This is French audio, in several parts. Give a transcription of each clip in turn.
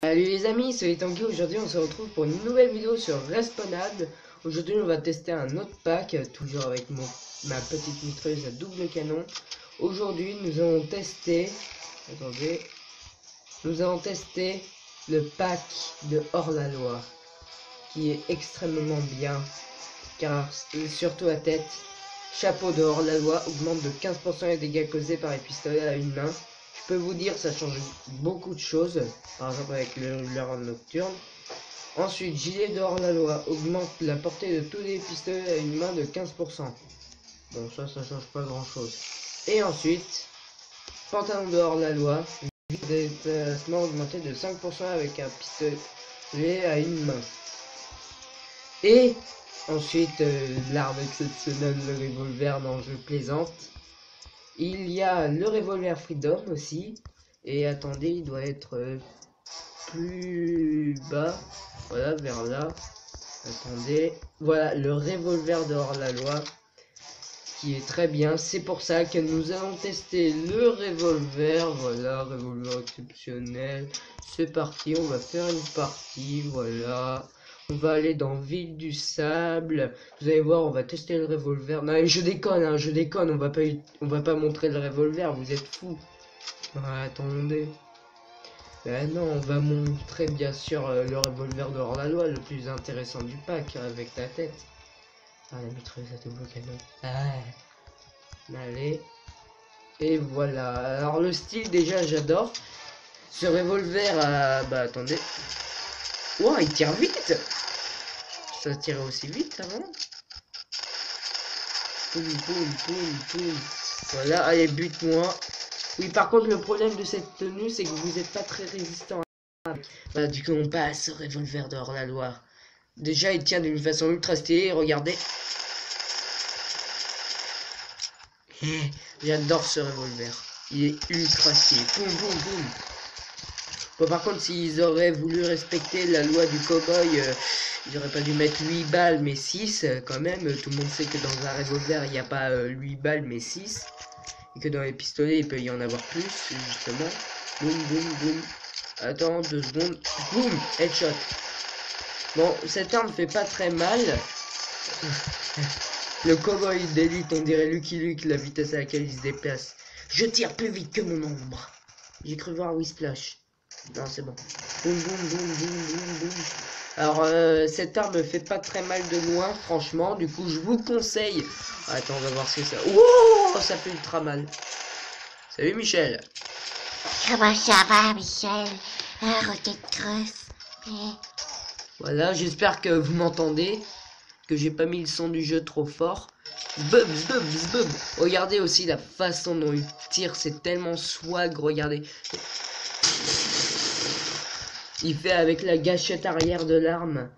Salut les amis, c'est Tanguy. Aujourd'hui on se retrouve pour une nouvelle vidéo sur Respawned. Aujourd'hui on va tester un autre pack, toujours avec ma petite mitrailleuse à double canon. Aujourd'hui nous allons tester, attendez, nous allons tester le pack de hors-la-loi, qui est extrêmement bien, car surtout à tête, chapeau de hors-la-loi augmente de 15% les dégâts causés par les pistolets à une main. Je peux vous dire, ça change beaucoup de choses, par exemple avec le leurre nocturne. Ensuite, gilet de hors-la-loi augmente la portée de tous les pistolets à une main de 15%. Bon, ça change pas grand chose. Et ensuite, pantalon de hors-la-loi, déplacement augmenté de 5% avec un pistolet à une main. Et ensuite, l'arme exceptionnelle, le revolver dans Je plaisante. Il y a le revolver Freedom aussi. Et attendez, il doit être plus bas. Voilà, vers là. Attendez. Voilà, le revolver de hors-la-loi. Qui est très bien. C'est pour ça que nous allons tester le revolver. Voilà, revolver exceptionnel. C'est parti, on va faire une partie. Voilà. On va aller dans Ville du Sable. Vous allez voir, on va tester le revolver. Non, je déconne, hein, je déconne. On va pas montrer le revolver. Vous êtes fous. Ah, attendez. Ben non, on va montrer bien sûr le revolver de hors-la-loi, le plus intéressant du pack, avec ta tête. Ah, la mitrailleuse à double canon. Ah. Allez. Et voilà. Alors le style, déjà, j'adore. Ce revolver, bah attendez. Wow, il tire vite. Ça tirait aussi vite avant. Poum, poum, poum, poum. Voilà, allez, bute-moi. Oui, par contre, le problème de cette tenue, c'est que vous n'êtes pas très résistant. Voilà, du coup, on passe au revolver de hors-la-loi. Déjà, il tient d'une façon ultra stylée, regardez. J'adore ce revolver. Il est ultra stylé. Boum, boum, boum. Bon, par contre, s'ils auraient voulu respecter la loi du cow-boy, ils auraient pas dû mettre 8 balles, mais 6, quand même. Tout le monde sait que dans un revolver, il n'y a pas 8 balles, mais 6. Et que dans les pistolets, il peut y en avoir plus, justement. Boum, boum, boum. Attends, 2 secondes. Boum, headshot. Bon, cette arme fait pas très mal. Le cowboy d'élite, on dirait Lucky Luke, la vitesse à laquelle il se déplace. Je tire plus vite que mon ombre. J'ai cru voir Whisplash. Non, c'est bon. Boum, boum, boum, boum, boum, boum. Alors, cette arme fait pas très mal de loin, franchement. Du coup, je vous conseille. Attends, on va voir ce que ça. Oh, ça fait ultra mal. Salut Michel. Comment ça va, Michel? Rocket Cross. Voilà, j'espère que vous m'entendez. Que j'ai pas mis le son du jeu trop fort. Bubs, bubs, bubs. Regardez aussi la façon dont il tire. C'est tellement swag, regardez. Il fait avec la gâchette arrière de l'arme.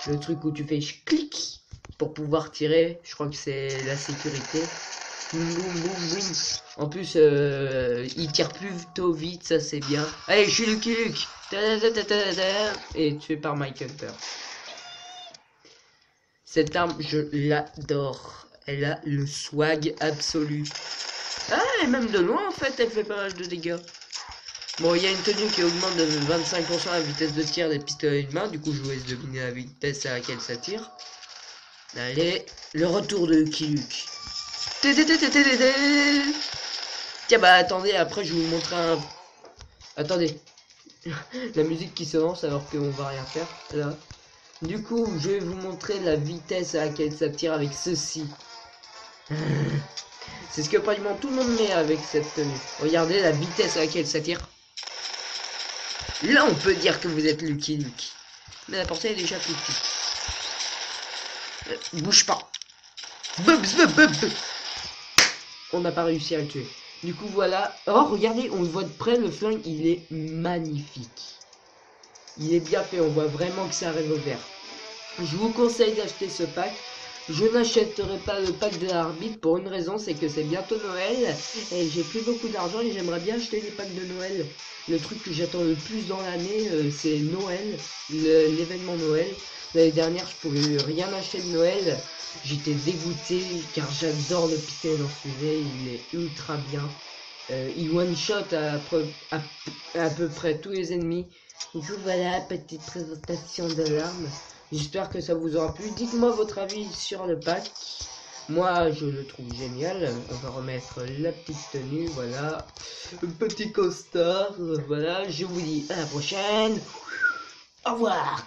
Le truc où tu fais clic pour pouvoir tirer. Je crois que c'est la sécurité. Boum, boum, boum, boum. En plus, il tire plutôt vite, ça c'est bien. Allez, je suis Lucky Luke. Et tué par Mike Hunter. Cette arme, je l'adore. Elle a le swag absolu. Ah, et même de loin en fait, elle fait pas mal de dégâts. Bon, il y a une tenue qui augmente de 25% la vitesse de tir des pistolets d'une main. Du coup, je vous laisse deviner la vitesse à laquelle ça tire. Allez, le retour de Lucky Luke. Tiens, bah attendez, après je vais vous montrer un... Attendez. La musique qui se lance alors qu'on va rien faire. Là. Du coup, je vais vous montrer la vitesse à laquelle ça tire avec ceci. C'est ce que pratiquement tout le monde met avec cette tenue. Regardez la vitesse à laquelle ça tire. Là, on peut dire que vous êtes Lucky Luke. Mais la portée est déjà plus petite. Bouge pas. Bubs, bubs, bubs. On n'a pas réussi à le tuer. Du coup, voilà. Oh, regardez, on le voit de près, le flingue, il est magnifique. Il est bien fait, on voit vraiment que c'est un revolver. Je vous conseille d'acheter ce pack. Je n'achèterai pas le pack de l'arbitre pour une raison, c'est que c'est bientôt Noël. Et j'ai plus beaucoup d'argent et j'aimerais bien acheter des packs de Noël. Le truc que j'attends le plus dans l'année, c'est Noël. L'événement Noël. L'année dernière, je pouvais rien acheter de Noël. J'étais dégoûté car j'adore le pistolet dans ce sujet. Il est ultra bien. Il one-shot à peu près tous les ennemis. Du coup, voilà, petite présentation de l'arme. J'espère que ça vous aura plu. Dites-moi votre avis sur le pack. Moi, je le trouve génial. On va remettre la petite tenue, voilà. Le petit costard, voilà. Je vous dis à la prochaine. Au revoir.